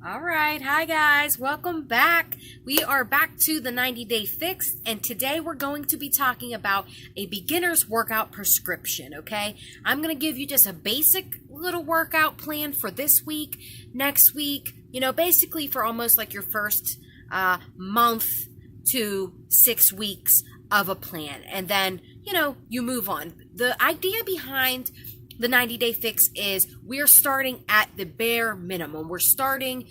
All right, hi guys, welcome back. We are back to the 90-day fix, and today we're going to be talking about a beginner's workout prescription, okay? I'm going to give you just a basic little workout plan for this week, next week, basically for almost like your first month to 6 weeks of a plan, and then, you move on. The idea behind the 90-day fix is we're starting at the bare minimum. We're starting,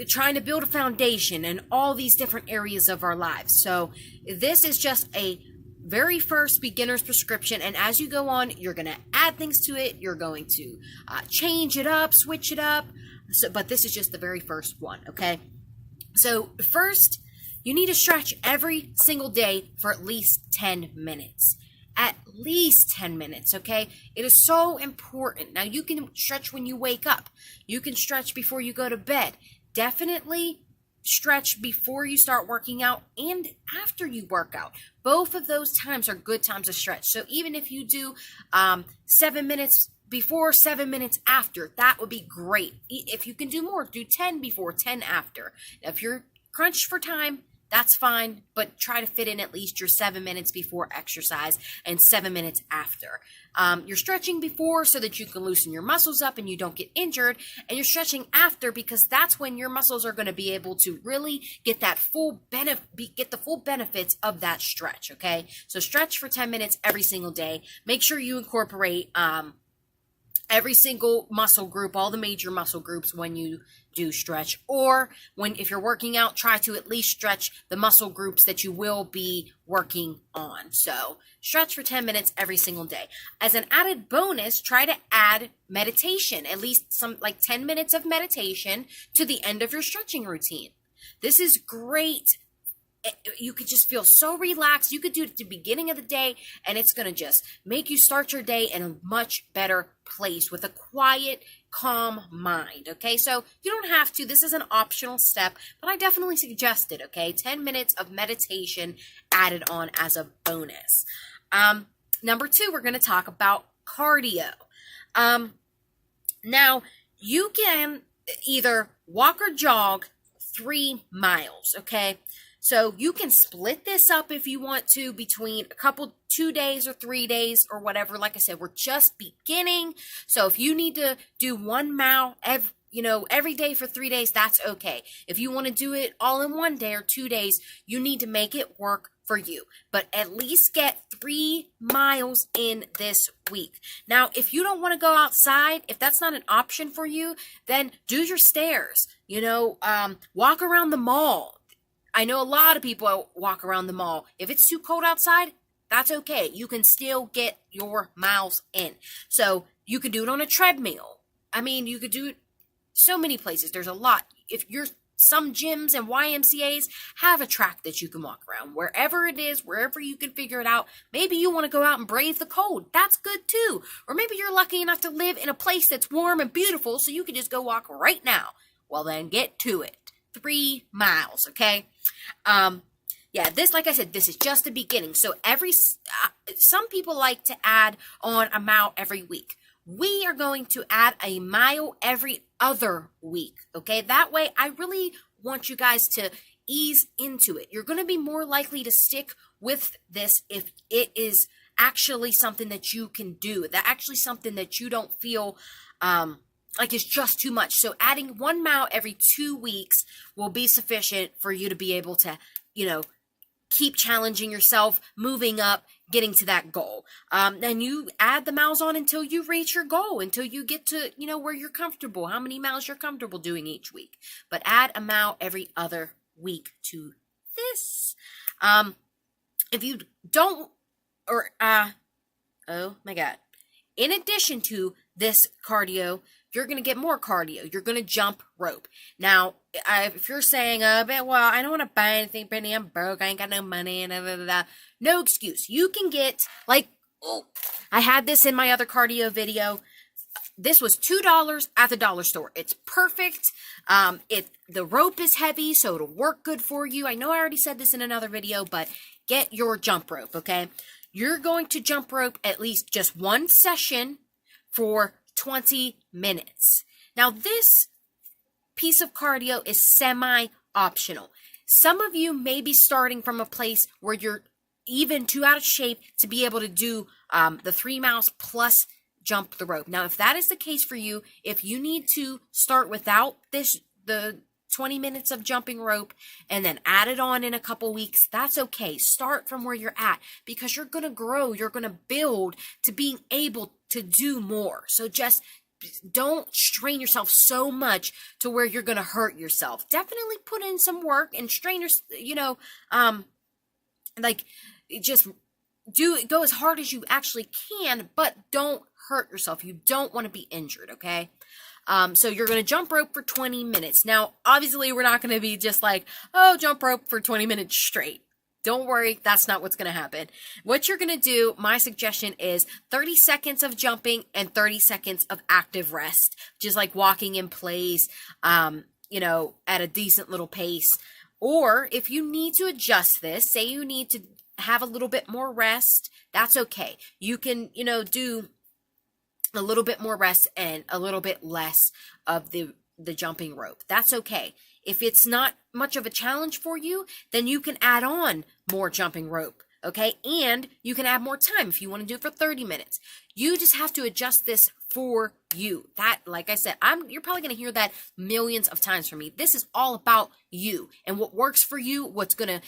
trying to build a foundation in all these different areas of our lives. So this is just a very first beginner's prescription. And as you go on, you're going to add things to it. You're going to change it up, switch it up. But this is just the very first one, okay? So first, you need to stretch every single day for at least 10 minutes. At least 10 minutes, okay? It is so important. Now, you can stretch when you wake up. You can stretch before you go to bed. Definitely stretch before you start working out and after you work out. Both of those times are good times to stretch. So even if you do 7 minutes before, 7 minutes after, that would be great. If you can do more, do 10 before, 10 after. Now, if you're crunched for time, that's fine, but try to fit in at least your 7 minutes before exercise and 7 minutes after. You're stretching before so that you can loosen your muscles up and you don't get injured, and you're stretching after because that's when your muscles are going to be able to really get that get the full benefits of that stretch. Okay, so stretch for 10 minutes every single day. Make sure you incorporate every single muscle group, all the major muscle groups when you do stretch, or if you're working out, try to at least stretch the muscle groups that you will be working on. So stretch for 10 minutes every single day. As an added bonus, try to add meditation, at least some like 10 minutes of meditation to the end of your stretching routine. This is great. You could just feel so relaxed. You could do it at the beginning of the day, and it's going to just make you start your day in a much better place with a quiet, calm mind, okay? So you don't have to. This is an optional step, but I definitely suggest it, okay? 10 minutes of meditation added on as a bonus. Number 2, we're going to talk about cardio. Now, you can either walk or jog 3 miles, okay? So you can split this up if you want to between 2 days or 3 days or whatever. Like I said, we're just beginning. So if you need to do 1 mile every day for 3 days, that's okay. If you want to do it all in 1 day or 2 days, you need to make it work for you. But at least get 3 miles in this week. Now, if you don't want to go outside, if that's not an option for you, then do your stairs. Walk around the mall. I know a lot of people walk around the mall. If it's too cold outside, that's okay. You can still get your miles in. So you could do it on a treadmill. I mean, you could do it so many places. There's a lot. Some gyms and YMCAs have a track that you can walk around. Wherever it is, wherever you can figure it out. Maybe you want to go out and brave the cold. That's good too. Or maybe you're lucky enough to live in a place that's warm and beautiful, so you can just go walk right now. Well, then get to it. 3 miles, okay? Like I said, this is just the beginning. So some people like to add on a mile every week. We are going to add a mile every other week, okay? That way, I really want you guys to ease into it. You're going to be more likely to stick with this if it is actually something that you can do. That actually something that you don't feel like it's just too much. So adding 1 mile every 2 weeks will be sufficient for you to be able to, keep challenging yourself, moving up, getting to that goal. And you add the miles on until you reach your goal, until you get to, where you're comfortable, how many miles you're comfortable doing each week. But add a mile every other week to this. If you don't, oh my God. In addition to this cardio, you're going to get more cardio. You're going to jump rope. Now, if you're saying, I don't want to buy anything, Brittany, I'm broke, I ain't got no money, and no excuse. You can get, I had this in my other cardio video. This was $2 at the dollar store. It's perfect. The rope is heavy, so it'll work good for you. I know I already said this in another video, but get your jump rope, okay? You're going to jump rope at least just one session for 20 minutes. Now, this piece of cardio is semi-optional. Some of you may be starting from a place where you're even too out of shape to be able to do the 3 miles plus jump the rope. Now, if that is the case for you, if you need to start without the 20 minutes of jumping rope and then add it on in a couple weeks, that's okay. Start from where you're at, because you're going to grow. You're going to build to being able to do more. So just don't strain yourself so much to where you're going to hurt yourself. Definitely put in some work and strain your, just go as hard as you actually can, but don't hurt yourself. You don't want to be injured, okay? So you're going to jump rope for 20 minutes. Now, obviously, we're not going to be just like, oh, jump rope for 20 minutes straight. Don't worry, that's not what's going to happen. What you're going to do, my suggestion is 30 seconds of jumping and 30 seconds of active rest, just like walking in place, at a decent little pace. Or if you need to adjust this, say you need to have a little bit more rest, that's okay. You can, do a little bit more rest and a little bit less of the jumping rope. That's okay. If it's not much of a challenge for you, then you can add on more jumping rope, okay? And you can add more time if you want to do it for 30 minutes. You just have to adjust this for you. That, like I said, you're probably going to hear that millions of times from me. This is all about you and what works for you, what's going to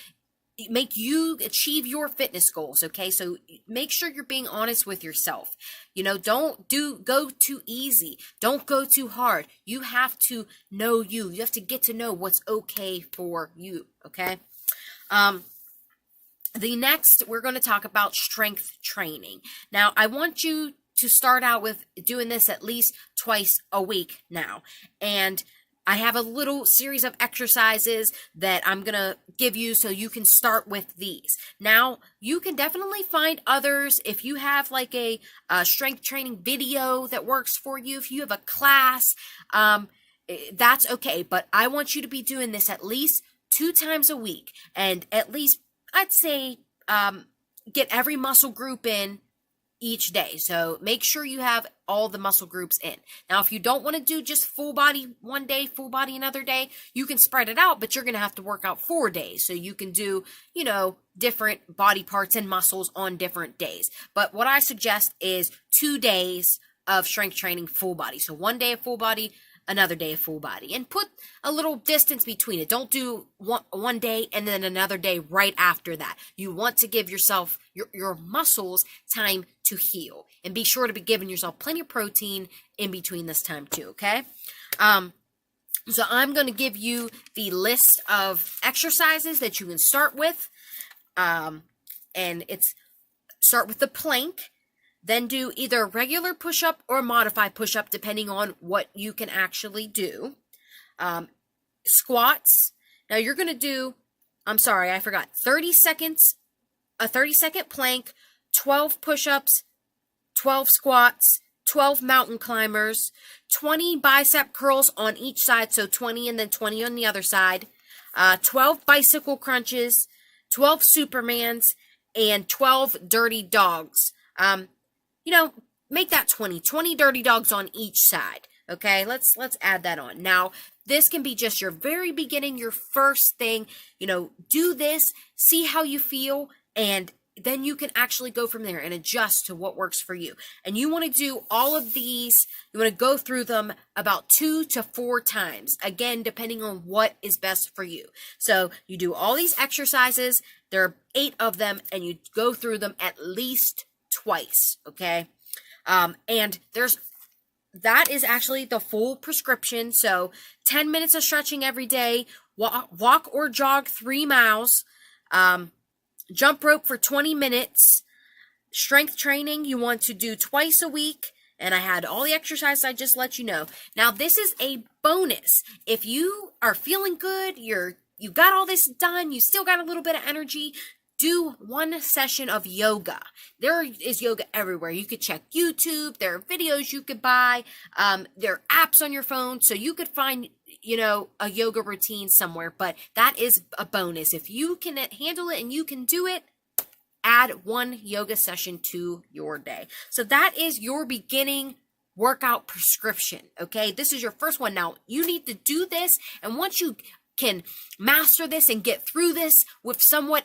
make you achieve your fitness goals, okay? So make sure you're being honest with yourself. Don't go too easy. Don't go too hard. You have to know you. You have to get to know what's okay for you, okay? The next, we're going to talk about strength training. Now, I want you to start out with doing this at least twice a week now. And I have a little series of exercises that I'm going to give you so you can start with these. Now, you can definitely find others if you have like a strength training video that works for you. If you have a class, that's okay. But I want you to be doing this at least 2 times a week. And at least, I'd say, get every muscle group in each day. So make sure you have all the muscle groups in. Now, if you don't want to do just full body one day, full body another day, you can spread it out, but you're going to have to work out 4 days. So you can do, different body parts and muscles on different days. But what I suggest is 2 days of strength training full body. So 1 day of full body, another day of full body, and put a little distance between it. Don't do one day and then another day right after that. You want to give yourself, your muscles, time to heal, and be sure to be giving yourself plenty of protein in between this time too, okay? So I'm going to give you the list of exercises that you can start with, and it's start with the plank. Then do either regular push-up or modified push-up, depending on what you can actually do. Squats. Now you're going to do, 30 seconds, a 30-second plank, 12 push-ups, 12 squats, 12 mountain climbers, 20 bicep curls on each side, so 20 and then 20 on the other side, 12 bicycle crunches, 12 Supermans, and 12 dirty dogs. Make that 20 dirty dogs on each side. Okay, let's add that on. Now, this can be just your very beginning, your first thing. Do this, see how you feel, and then you can actually go from there and adjust to what works for you. And you want to do all of these, you want to go through them about 2 to 4 times, again, depending on what is best for you. So you do all these exercises, there are 8 of them, and you go through them at least twice, okay? And that is actually the full prescription. So 10 minutes of stretching every day, walk or jog 3 miles, jump rope for 20 minutes, strength training you want to do twice a week, and I had all the exercises I just let you know. Now, this is a bonus. If you are feeling good, you got all this done, you still got a little bit of energy, do 1 session of yoga. There is yoga everywhere. You could check YouTube. There are videos you could buy. There are apps on your phone, so you could find, a yoga routine somewhere. But that is a bonus. If you can handle it and you can do it, add 1 yoga session to your day. So that is your beginning workout prescription. Okay, this is your first one. Now you need to do this, and once you can master this and get through this with somewhat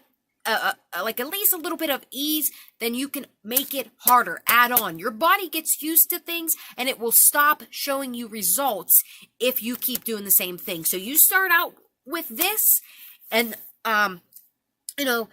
like at least a little bit of ease, then you can make it harder. Add on. Your body gets used to things, and it will stop showing you results if you keep doing the same thing. So you start out with this, and you know,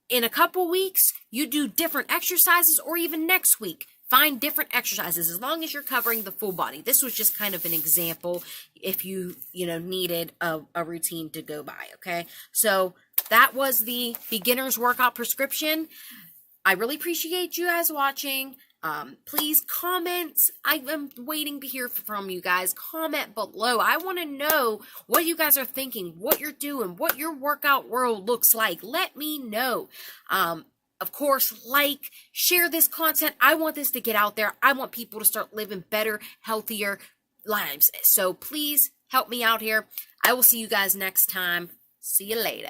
in a couple weeks, you do different exercises, or even next week, find different exercises, as long as you're covering the full body. This was just kind of an example if you needed a routine to go by, okay? So that was the beginner's workout prescription. I really appreciate you guys watching. Please comment. I am waiting to hear from you guys. Comment below. I want to know what you guys are thinking, what you're doing, what your workout world looks like. Let me know. Of course, share this content. I want this to get out there. I want people to start living better, healthier lives. So please help me out here. I will see you guys next time. See you later.